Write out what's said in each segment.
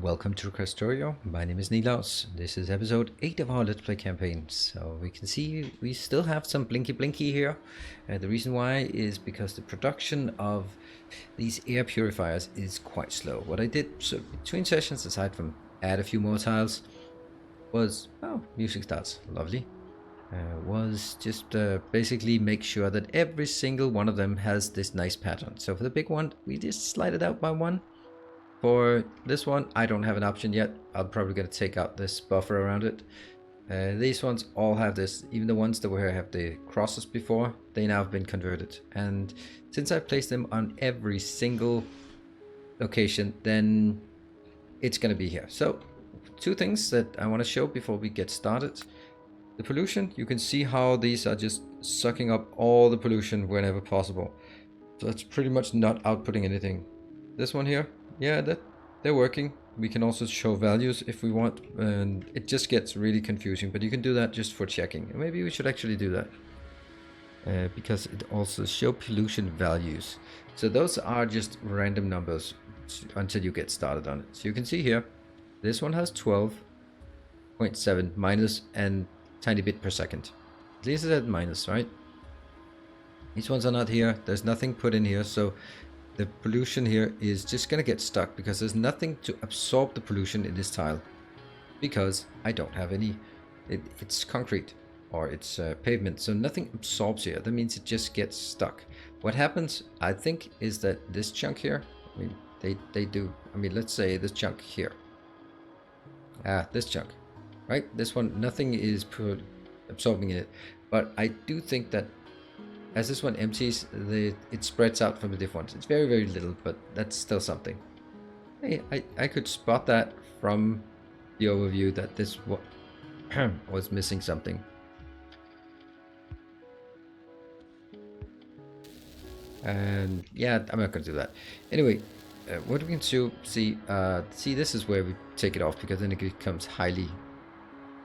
Welcome to Krastorio. My name is Nilaus. This is episode 8 of our Let's Play campaign. So we can see we still have some blinky here. The reason why is because the production of these air purifiers is quite slow. What I did between sessions, aside from add a few more tiles, was, oh, music starts, lovely, was just basically make sure that every single one of them has this nice pattern. So for the big one, we just slide it out by one. For this one, I don't have an option yet. I'm probably going to take out this buffer around it. These ones all have this, even the ones that were have the crosses before, they now have been converted. And since I placed them on every single location, then it's going to be here. So, two things that I want to show before we get started. The pollution, you can see how these are just sucking up all the pollution whenever possible. So it's pretty much not outputting anything. This one here, yeah, they're working. We can also show values if we want, and it just gets really confusing, but you can do that just for checking. Maybe we should actually do that because it also shows pollution values. So those are just random numbers until you get started on it. So you can see here, this one has 12.7 minus and tiny bit per second. At least it's at minus, right? These ones are not here. There's nothing put in here, so the pollution here is just going to get stuck because there's nothing to absorb the pollution in this tile, because I don't have any. It's concrete or it's pavement, so nothing absorbs here. That means it just gets stuck. What happens, I think, is that this chunk here, I mean, they do, I mean, let's say this chunk here, this chunk, right? This one, nothing is absorbing in it, but I do think that as this one empties, it spreads out from the different ones. It's very little, but that's still something. Hey, I could spot that from the overview that this was missing something. And yeah, I'm not going to do that. Anyway, what we can see, this is where we take it off, because then it becomes highly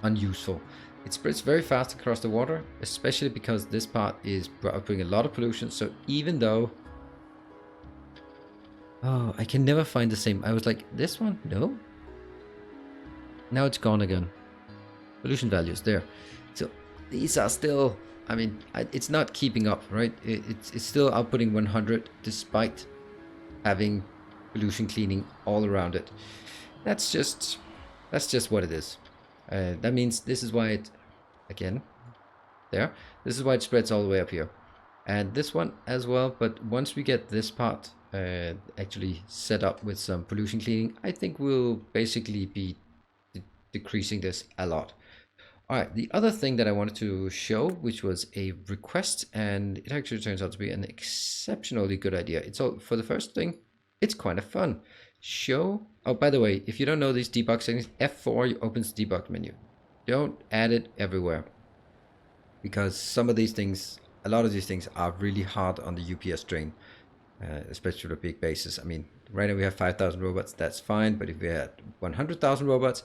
unuseful. It spreads very fast across the water, especially because this part is outputting a lot of pollution. So even though... Oh, I can never find the same. I was like, this one? No? Now it's gone again. Pollution values, there. So these are still... I mean, it's not keeping up, right? It's still outputting 100 despite having pollution cleaning all around it. That's just what it is. That means this is why it, again, there, this is why it spreads all the way up here, and this one as well. But once we get this part actually set up with some pollution cleaning, I think we'll basically be decreasing this a lot. All right, the other thing that I wanted to show, which was a request, and it actually turns out to be an exceptionally good idea. It's all, for the first thing, it's kind of fun. Show, oh, by the way, if you don't know these debug settings, F4 opens the debug menu. Don't add it everywhere, because some of these things, a lot of these things are really hard on the UPS drain, especially the big bases. I mean, right now we have 5,000 robots, that's fine, but if we had 100,000 robots,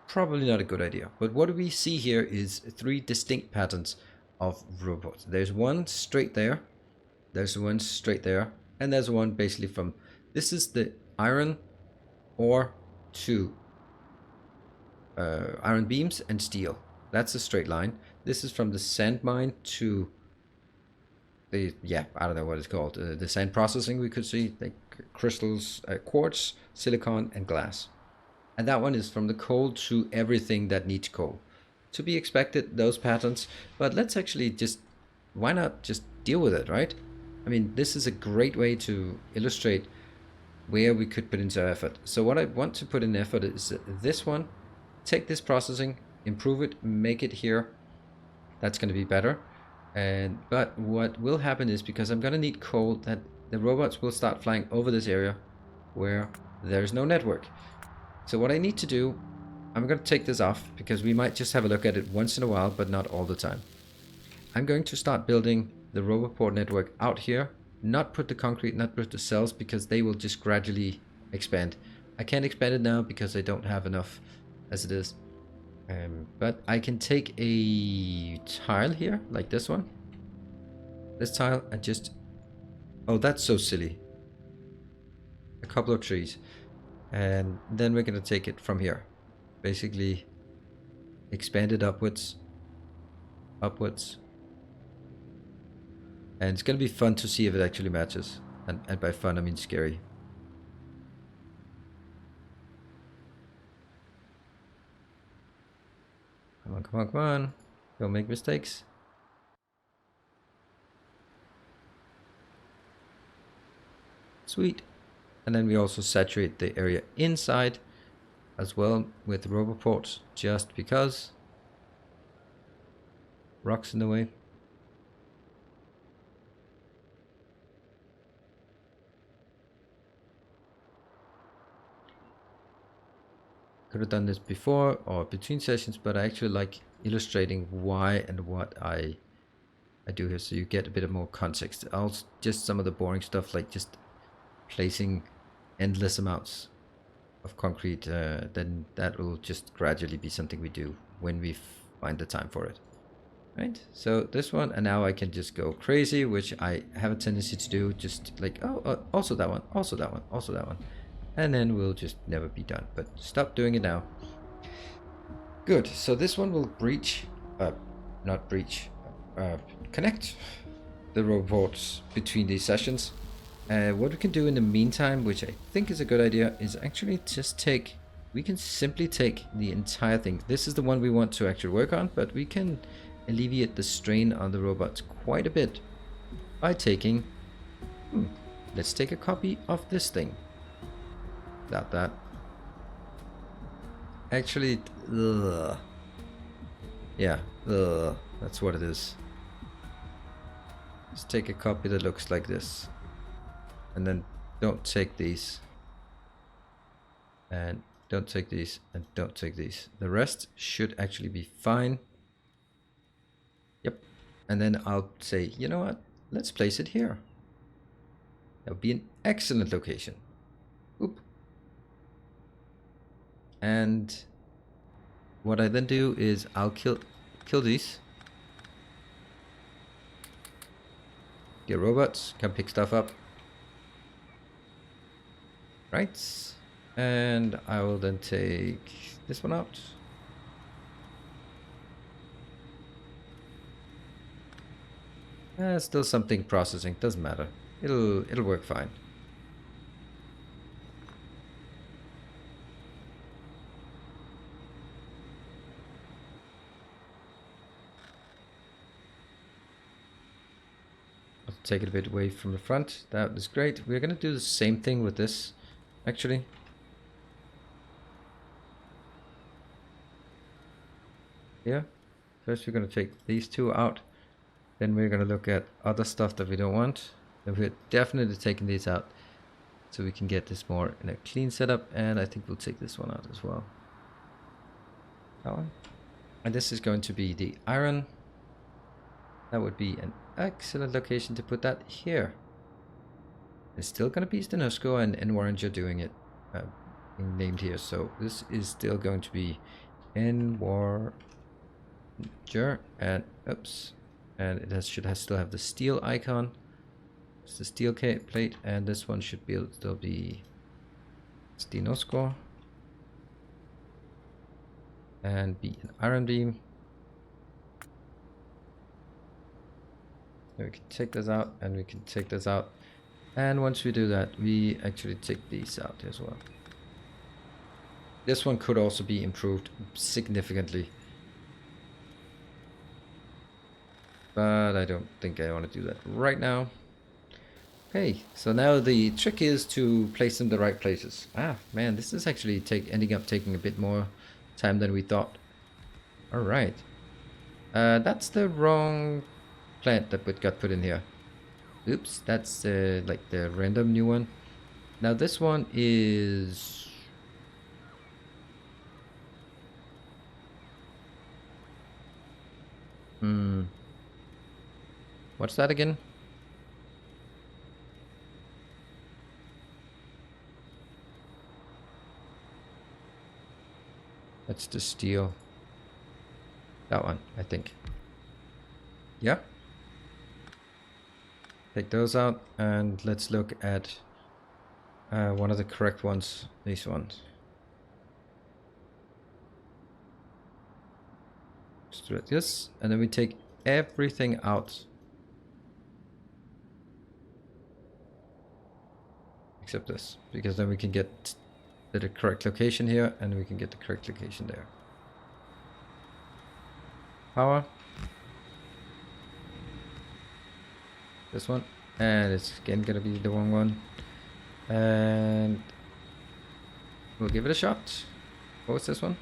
probably not a good idea. But what we see here is 3 distinct patterns of robots. There's one straight there, there's one straight there, and there's one basically from, this is the iron ore to iron beams and steel. That's a straight line. This is from the sand mine to the, yeah, I don't know what it's called, the sand processing. We could see like crystals, quartz, silicon, and glass. And that one is from the coal to everything that needs coal. To be expected, those patterns, but let's actually just, why not just deal with it, right? I mean, this is a great way to illustrate where we could put into effort. So what I want to put in effort is this one. Take this processing, improve it, make it here. That's going to be better. But what will happen is, because I'm going to need coal, that the robots will start flying over this area where there's no network. So what I need to do, I'm going to take this off, because we might just have a look at it once in a while, but not all the time. I'm going to start building the robot port network out here. Not put the concrete, not put the cells, because they will just gradually expand. I can't expand it now because I don't have enough as it is. But I can take a tile here, like this one. This tile, and just... Oh, that's so silly. A couple of trees. And then we're going to take it from here. Basically expand it upwards. Upwards. And it's going to be fun to see if it actually matches. And by fun, I mean scary. Come on, come on, come on. Don't make mistakes. Sweet. And then we also saturate the area inside as well with roboports, just because. Rocks in the way. Could have done this before or between sessions, but I actually like illustrating why and what I do here, so you get a bit of more context. Also, just some of the boring stuff like just placing endless amounts of concrete, then that will just gradually be something we do when we find the time for it. Right, so this one, and now I can just go crazy, which I have a tendency to do, just like, oh, also that one, also that one, also that one. And then we'll just never be done, but stop doing it now. Good, so this one will breach, not breach, connect the robots between these sessions. What we can do in the meantime, which I think is a good idea, is actually just take, we can simply take the entire thing. This is the one we want to actually work on, but we can alleviate the strain on the robots quite a bit by taking, let's take a copy of this thing. That. Actually, yeah, that's what it is. Let's take a copy that looks like this. And then don't take these. And don't take these. And don't take these. The rest should actually be fine. Yep. And then I'll say, you know what? Let's place it here. That would be an excellent location. Oop. And what I then do is I'll kill these. Get robots, can pick stuff up. Right. And I will then take this one out. Still something processing, doesn't matter. It'll work fine. Take it a bit away from the front. That is great. We're going to do the same thing with this, actually. Yeah. First we're going to take these two out. Then we're going to look at other stuff that we don't want. And we're definitely taking these out so we can get this more in a clean setup. And I think we'll take this one out as well. That one. And this is going to be the iron. That would be an excellent location to put that here. It's still going to be Stenosko and Warringer doing it, named here. So this is still going to be Warringer, and oops, and it should still have the steel icon. It's the steel plate, and this one should still be Stenosko and be an iron beam. We can take this out, and we can take this out, and once we do that, we actually take these out as well. This one could also be improved significantly, but I don't think I want to do that right now. Okay, so now the trick is to place them in the right places. Ah, man, this is actually ending up taking a bit more time than we thought. All right, that's the wrong plant that got put in here. Oops, that's like the random new one. Now this one is what's that again? That's the steel. That one, I think. Yeah. Take those out, and let's look at One of the correct ones, these ones. Just do it this, and then we take everything out. Except this, because then we can get the correct location here, and we can get the correct location there. Power. This one. And it's again gonna be the wrong one. And we'll give it a shot. What was this one?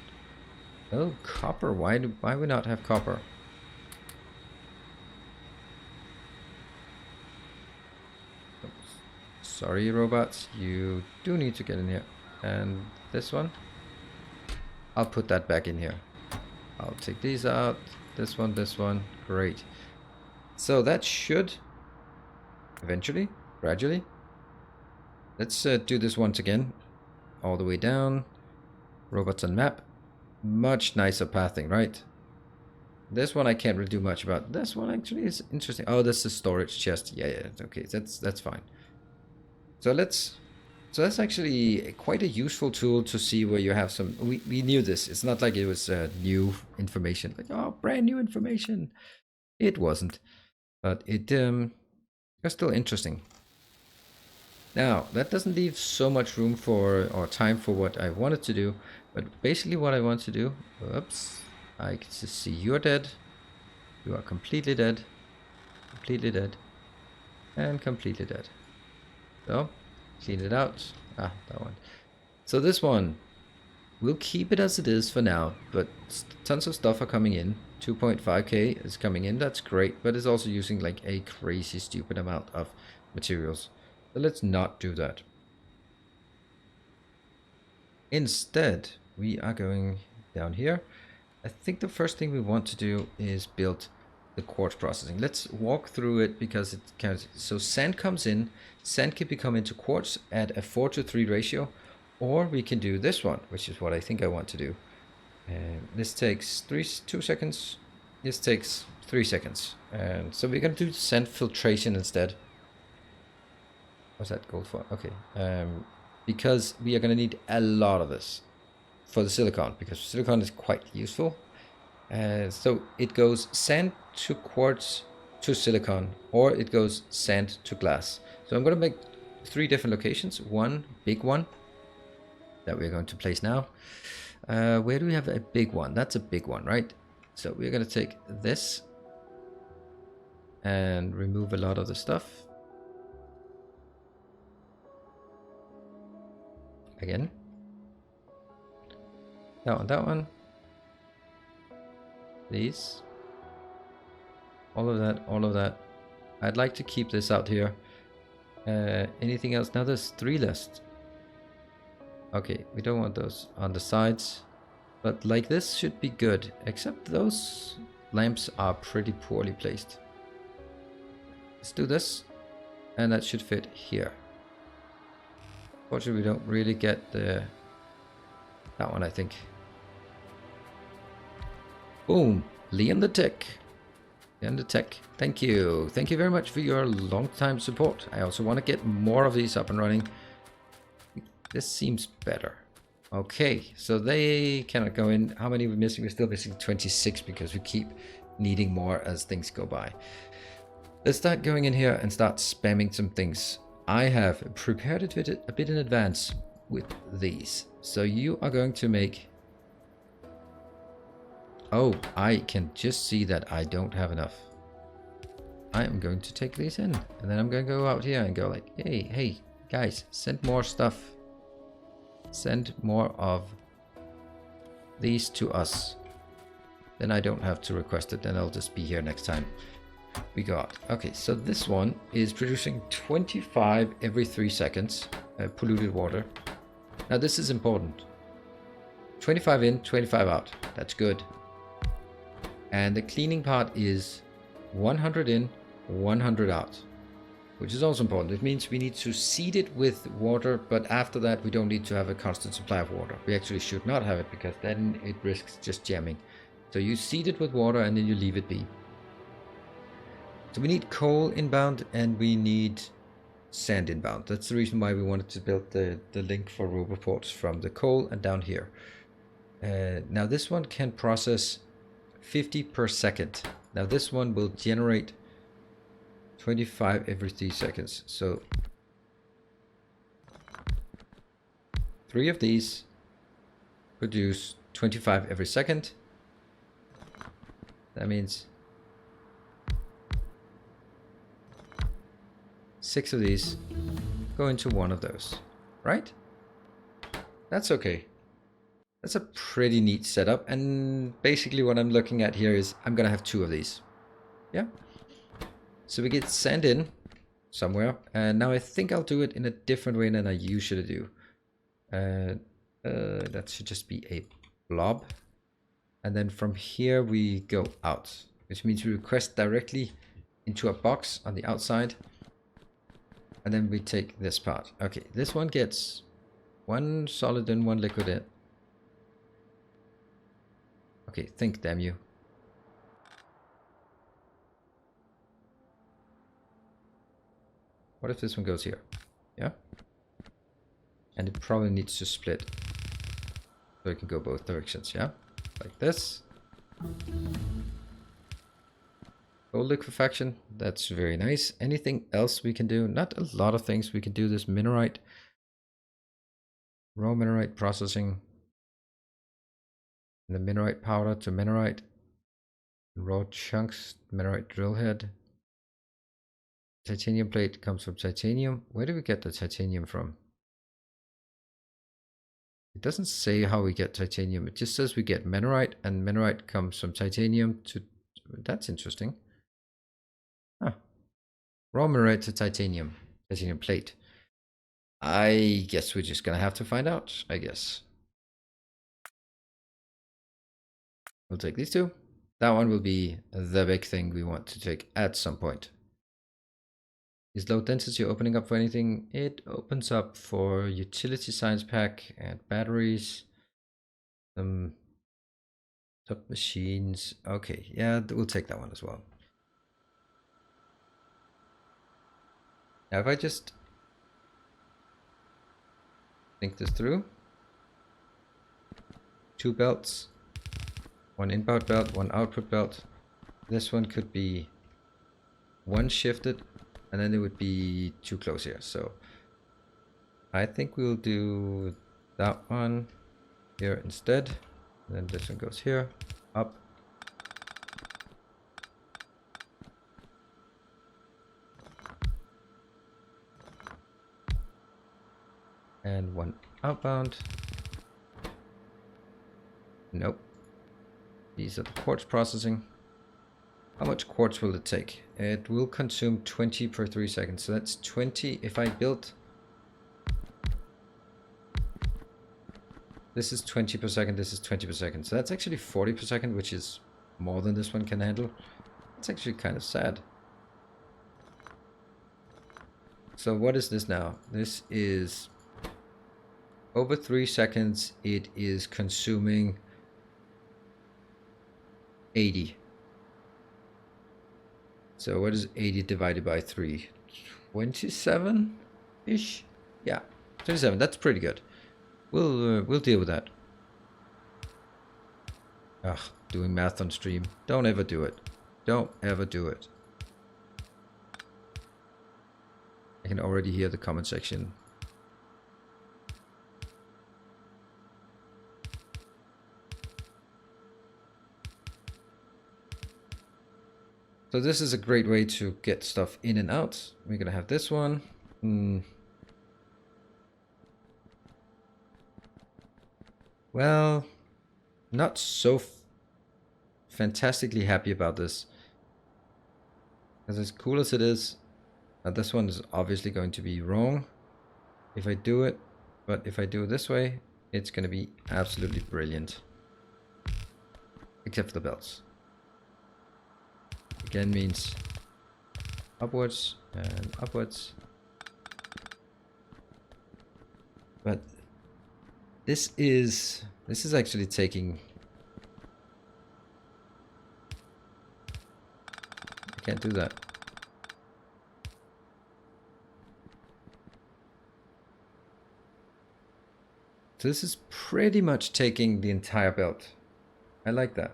Oh, copper. Why we not have copper? Oops. Sorry, robots. You do need to get in here. And this one, I'll put that back in here. I'll take these out. This one. Great. So that should eventually, gradually. Let's do this once again. All the way down. Robots on map. Much nicer pathing, right? This one I can't really do much about. This one actually is interesting. Oh, this is storage chest. Yeah, okay, that's fine. So that's actually quite a useful tool to see where you have some. We knew this. It's not like it was new information. Like, oh, brand new information. It wasn't, but it was still interesting. Now, that doesn't leave so much room for, or time for what I wanted to do, but basically what I want to do, oops, I can just see you're dead, you are completely dead, and completely dead. So, clean it out, that one. So this one, we'll keep it as it is for now, but tons of stuff are coming in, 2.5k is coming in, that's great, but it's also using like a crazy stupid amount of materials. So let's not do that. Instead, we are going down here. I think the first thing we want to do is build the quartz processing. Let's walk through it because it counts. So sand comes in, sand can become into quartz at a 4:3 ratio, or we can do this one, which is what I think I want to do. This takes 2 seconds. This takes 3 seconds. And so we're going to do sand filtration instead. What's that gold for? Okay. Because we are going to need a lot of this for the silicon, because silicon is quite useful. So it goes sand to quartz to silicon, or it goes sand to glass. So I'm going to make 3 different locations. One big one that we're going to place now. Where do we have a big one? That's a big one, right? So we're going to take this and remove a lot of the stuff. Again. That one. These. All of that. I'd like to keep this out here. Anything else? Now there's 3 left. Okay, we don't want those on the sides. But like this should be good. Except those lamps are pretty poorly placed. Let's do this. And that should fit here. Fortunately, we don't really get that one, I think. Boom! Liam the Tech. Liam the Tech. Thank you. Thank you very much for your long time support. I also want to get more of these up and running. This seems better. Okay, so they cannot go in. How many are we missing? We're still missing 26 because we keep needing more as things go by. Let's start going in here and start spamming some things. I have prepared it a bit in advance with these. So you are going to make... Oh, I can just see that I don't have enough. I am going to take these in. And then I'm going to go out here and go like, hey, guys, send more stuff. Send more of these to us. Then I don't have to request it. Then I'll just be here next time. We got, okay, so this one is producing 25 every 3 seconds polluted water. Now this is important. 25 in, 25 out. That's good. And the cleaning part is 100 in, 100 out, which is also important. It means we need to seed it with water, but after that we don't need to have a constant supply of water. We actually should not have it, because then it risks just jamming. So you seed it with water and then you leave it be. So we need coal inbound, and we need sand inbound. That's the reason why we wanted to build the link for roboports from the coal and down here. Now this one can process 50 per second. Now this one will generate 25 every 3 seconds. So 3 of these produce 25 every second. That means 6 of these go into one of those, right? That's okay. That's a pretty neat setup, and basically what I'm looking at here is I'm gonna have 2 of these. Yeah. So we get sand in somewhere, and now I think I'll do it in a different way than I usually do. That should just be a blob, and then from here we go out, which means we request directly into a box on the outside, and then we take this part. Okay, this one gets 1 solid and 1 liquid in. Okay, think, damn you. What if this one goes here? Yeah? And it probably needs to split. So it can go both directions, yeah? Like this. Gold liquefaction, that's very nice. Anything else we can do? Not a lot of things we can do. This minerite. Raw minerite processing. The minerite powder to minerite. Raw chunks, minerite drill head. Titanium plate comes from titanium. Where do we get the titanium from? It doesn't say how we get titanium. It just says we get minerite, and minerite comes from titanium to... That's interesting. Huh. Raw minerite to titanium. Titanium plate. I guess we're just gonna have to find out, I guess. We'll take these 2. That one will be the big thing we want to take at some point. Is low density opening up for anything? It opens up for utility science pack and batteries. Top machines. Okay, yeah, we'll take that one as well. Now if I just think this through. 2 belts. 1 inbound belt, 1 output belt. This one could be 1 shifted, and then it would be too close here. So I think we'll do that one here instead. And then this one goes here, up. And 1 outbound. Nope. These are the quartz processing. How much quartz will it take? It will consume 20 per 3 seconds. So that's 20. If I built... This is 20 per second, this is 20 per second. So that's actually 40 per second, which is more than this one can handle. It's actually kind of sad. So what is this now? This is... Over 3 seconds, it is consuming 80. So what is 80 divided by 3? 27-ish? Yeah, 27. That's pretty good. We'll deal with that. Ugh, doing math on stream. Don't ever do it. Don't ever do it. I can already hear the comment section. So this is a great way to get stuff in and out. We're gonna have this one. Well, not so fantastically happy about this. As cool as it is, this one is obviously going to be wrong if I do it. But if I do it this way, it's gonna be absolutely brilliant. Except for the belts. Again means upwards and upwards. But this is actually taking... I can't do that. So this is pretty much taking the entire belt. I like that.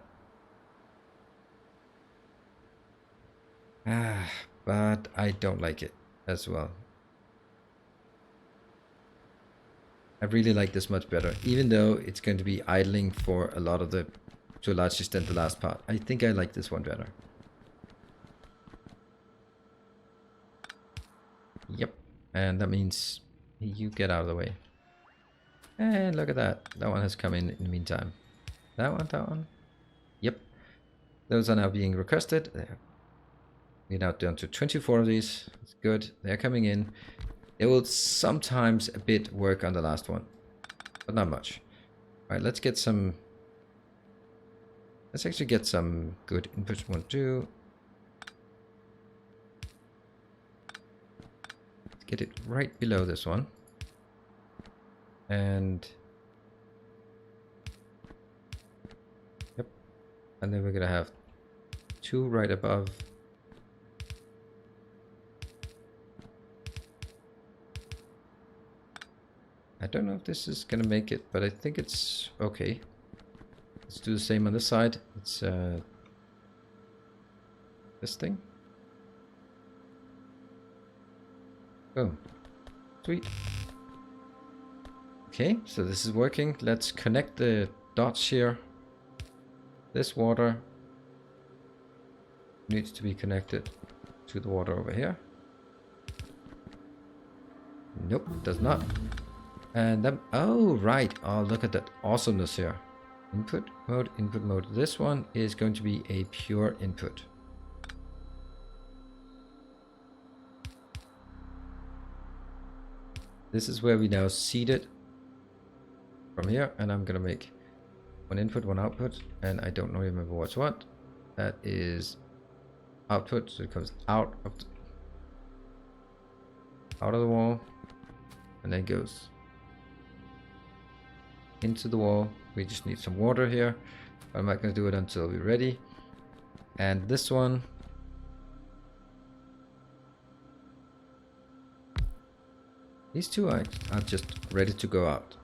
But I don't like it as well. I really like this much better, even though it's going to be idling for a lot of the, to a large extent, the last part. I think I like this one better. Yep, and that means you get out of the way. And look at that. That one has come in the meantime. That one. Yep. Those are now being requested. We're now down to 24 of these. It's good. They're coming in. It will sometimes a bit work on the last one, but not much. All right, let's get some. Let's actually get some good input. 1, 2. Let's get it right below this one. And yep, and then we're gonna have 2 right above. I don't know if this is gonna make it, but I think it's okay. Let's do the same on this side. It's this thing. Boom. Sweet. Okay, so this is working. Let's connect the dots here. This water needs to be connected to the water over here. Nope, does not. And then, oh, right. Oh, look at that awesomeness here. Input mode, input mode. This one is going to be a pure input. This is where we now seed it from here, and I'm gonna make 1 input, 1 output, and I don't remember what's what. That is output, so it comes out of the wall, and then goes into the wall. We just need some water here, but I'm not going to do it until we're ready. And this one, these 2 are just ready to go out,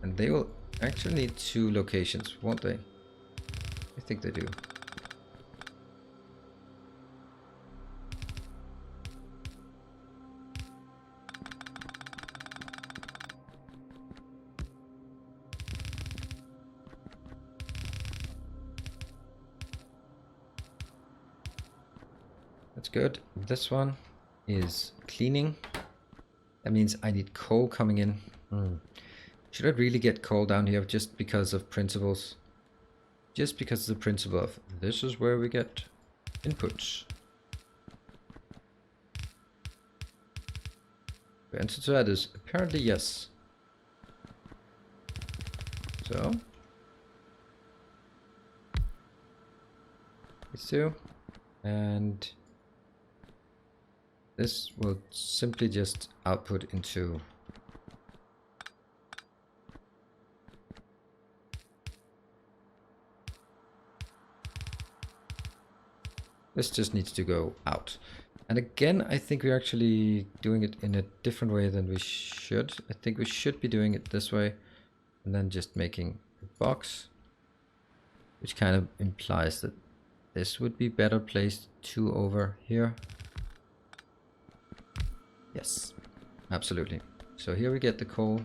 and they will actually need 2 locations, won't they? I think they do. That's good. This one is cleaning. That means I need coal coming in. Should I really get coal down here just because of principles? Just because of the principle of this is where we get inputs. The answer to that is apparently yes. So these 2, and this will simply just output into this. Just needs to go out. And again, I think we're actually doing it in a different way than we should. I think we should be doing it this way, and then just making a box, which kind of implies that this would be better placed 2 over here. Yes, absolutely. So here we get the coal.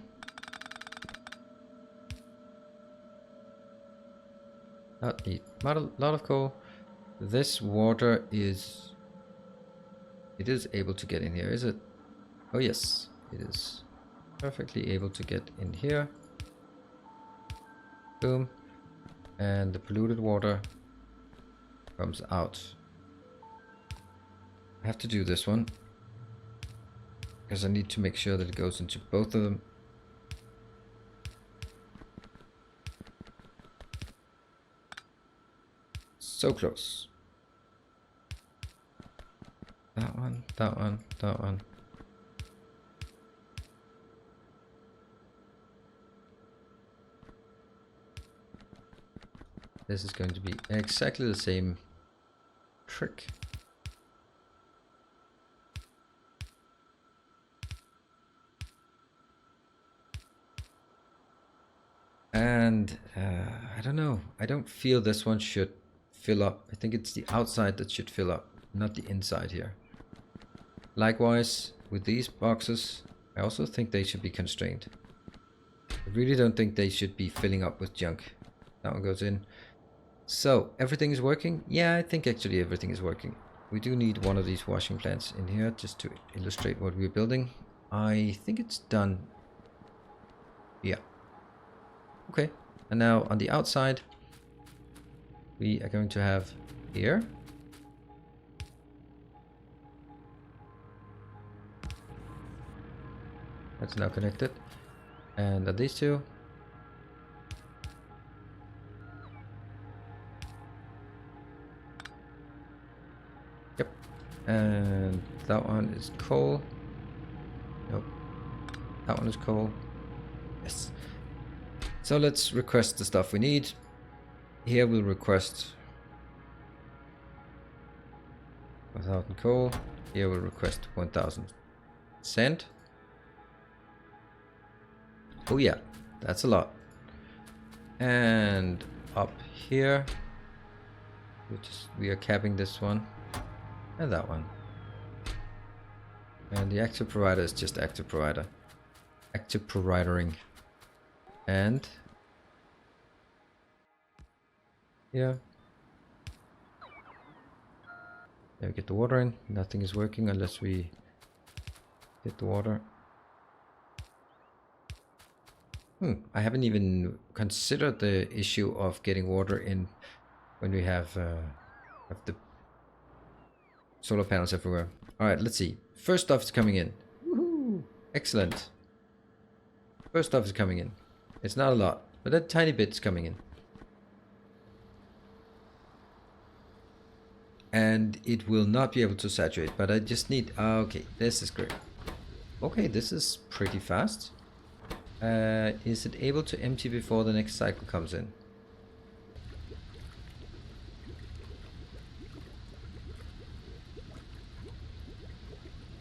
Not need not a lot of coal. This water is... It is able to get in here, is it? Oh yes, it is perfectly able to get in here. Boom. And the polluted water comes out. I have to do this one, because I need to make sure that it goes into both of them. So close. That one, that one, that one. This is going to be exactly the same trick. And I don't know. I don't feel this one should fill up. I think it's the outside that should fill up, not the inside here. Likewise, with these boxes, I also think they should be constrained. I really don't think they should be filling up with junk. That one goes in. So, everything is working? Yeah, I think actually everything is working. We do need one of these washing plants in here just to illustrate what we're building. I think it's done. Yeah. Okay. And now on the outside, we are going to have here. That's now connected. And on these two. Yep. And that one is coal. Nope. That one is coal. Yes. So let's request the stuff we need. Here we'll request 1,000 coal. Here we'll request 1,000 sand. Oh yeah, that's a lot. And up here, we are capping this one and that one. And the active provider is just active provider. Active providering. And yeah. There we get the water in. Nothing is working unless we get the water. I haven't even considered the issue of getting water in when we have the solar panels everywhere. Alright, let's see. First stuff is coming in. Woohoo! Excellent. First stuff is coming in. It's not a lot, but a tiny bit's coming in. And it will not be able to saturate, but I just need... okay, this is great. Okay, this is pretty fast. Is it able to empty before the next cycle comes in?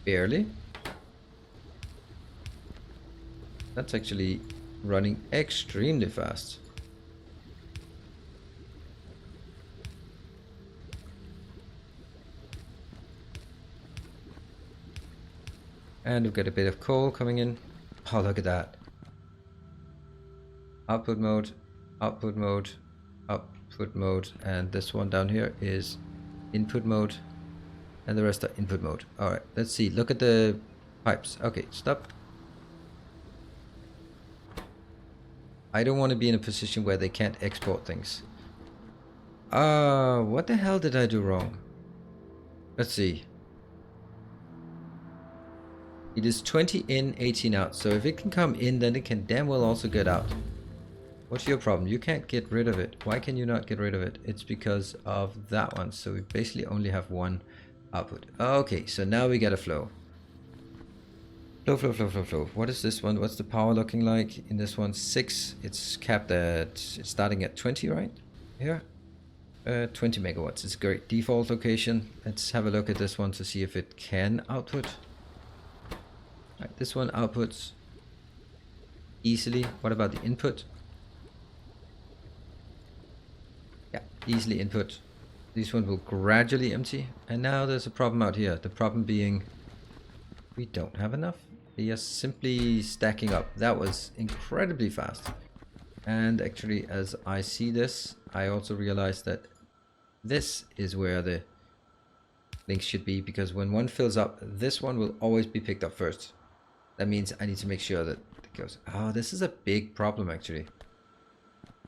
Barely. That's actually running extremely fast. And we've got a bit of coal coming in. Oh, look at that. Output mode, output mode, output mode, and this one down here is input mode, and the rest are input mode. Alright, let's see. Look at the pipes. Okay, stop. I don't want to be in a position where they can't export things. What the hell did I do wrong? Let's see. It is 20 in, 18 out. So if it can come in, then it can damn well also get out. What's your problem? You can't get rid of it. Why can you not get rid of it? It's because of that one. So we basically only have one output. Okay, so now we get a flow. Flow, flow, flow, flow, flow. What is this one? What's the power looking like? In this one, 6. It's capped at... it's starting at 20, right? Here. 20 megawatts. It's a great default location. Let's have a look at this one to see if it can output. Right, this one outputs easily. What about the input? Yeah, easily input. This one will gradually empty. And now there's a problem out here. The problem being we don't have enough. They are simply stacking up. That was incredibly fast. And actually, as I see this, I also realize that this is where the links should be, because when one fills up, this one will always be picked up first. That means I need to make sure that it goes. Oh, this is a big problem actually.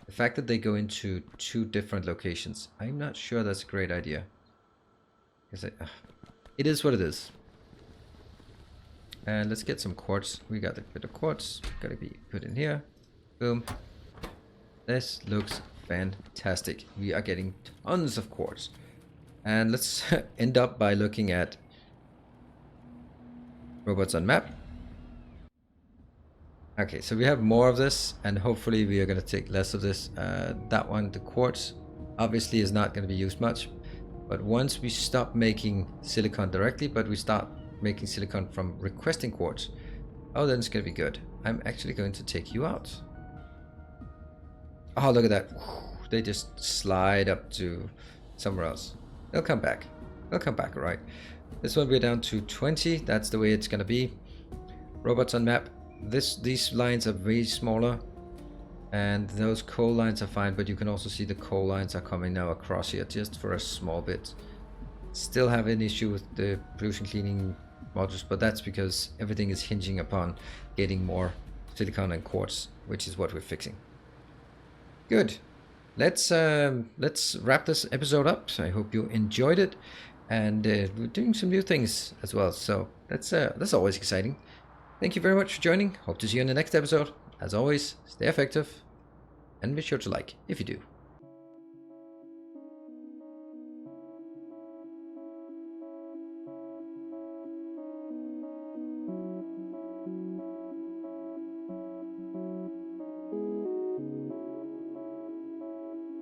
The fact that they go into 2 different locations, I'm not sure that's a great idea. Because it is what it is. And let's get some quartz. We got a bit of quartz. Gotta be put in here. Boom. This looks fantastic. We are getting tons of quartz. And let's end up by looking at robots on map. Okay, so we have more of this, and hopefully we are going to take less of this. That one, the quartz, obviously is not going to be used much. But once we stop making silicon directly, but we start making silicon from requesting quartz, oh, then it's going to be good. I'm actually going to take you out. Oh, look at that. They just slide up to somewhere else. They'll come back. They'll come back, all right. This one we're down to 20. That's the way it's gonna be. Robots on map. These lines are way smaller, and those coal lines are fine, but you can also see the coal lines are coming now across here just for a small bit. Still have an issue with the pollution cleaning modules, but that's because everything is hinging upon getting more silicon and quartz, which is what we're fixing. Good. Let's wrap this episode up. So I hope you enjoyed it, and we're doing some new things as well. So that's always exciting. Thank you very much for joining. Hope to see you in the next episode. As always, stay effective, and be sure to like if you do.